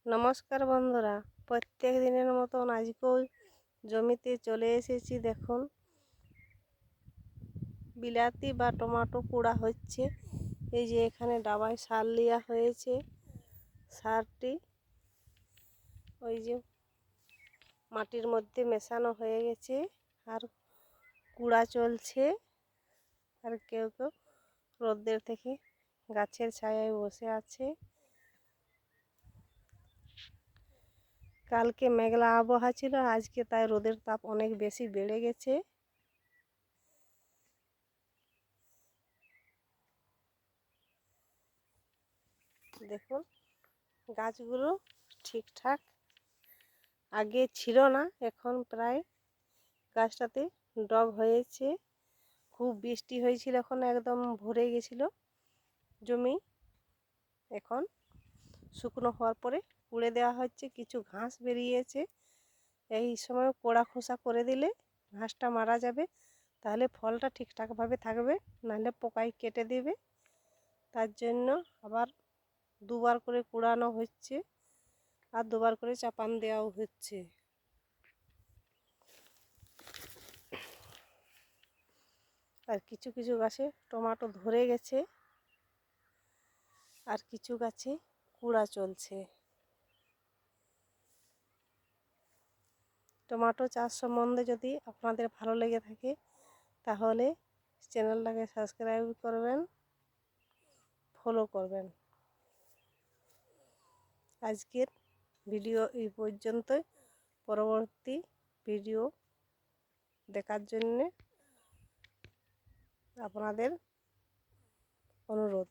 নমস্কার বন্ধুরা, প্রত্যেক দিনের মতন আজকেও জমিতে চলে এসেছি। দেখুন, বিলাতি বা টমেটো কুড়া হচ্ছে। এই যে এখানে ডাবায় সার দেওয়া হয়েছে। সারটি ওই যে মাটির মধ্যে মেশানো হয়ে গেছে, আর কুড়া চলছে। আর কেউ কেউ রোদের থেকে গাছের ছায়ায় বসে আছে। কালকে মেঘলা আবহাওয়া ছিল, আজকে তাই রোদের তাপ অনেক বেশি বেড়ে গেছে। দেখুন, গাছগুলো ঠিকঠাক আগে ছিল না, এখন প্রায় গাছটাতে ডগ হয়েছে। খুব বৃষ্টি হয়েছিল, এখন একদম ভরে গেছিল জমি। এখন শুকনো হওয়ার পরে কুড়ে দেওয়া হচ্ছে। কিছু ঘাস বেরিয়েছে, এই সময় কোড়া খোসা করে দিলে ঘাসটা মারা যাবে, তাহলে ফলটা ঠিকঠাকভাবে থাকবে, নাহলে পোকায় কেটে দেবে। তার জন্য আবার দুবার করে কুড়ানো হচ্ছে, আর দুবার করে চাপান দেওয়াও হচ্ছে। আর কিছু কিছু গাছে টমেটো ধরে গেছে, আর কিছু গাছে কুড়া চলছে। টমেটো চাষ সম্বন্ধে যদি আপনাদের ভালো লেগে থাকে, তাহলে চ্যানেলটাকে সাবস্ক্রাইব করবেন, ফলো করবেন। আজকের ভিডিও এই পর্যন্তই। পরবর্তী ভিডিও দেখার জন্যে আপনাদের অনুরোধ।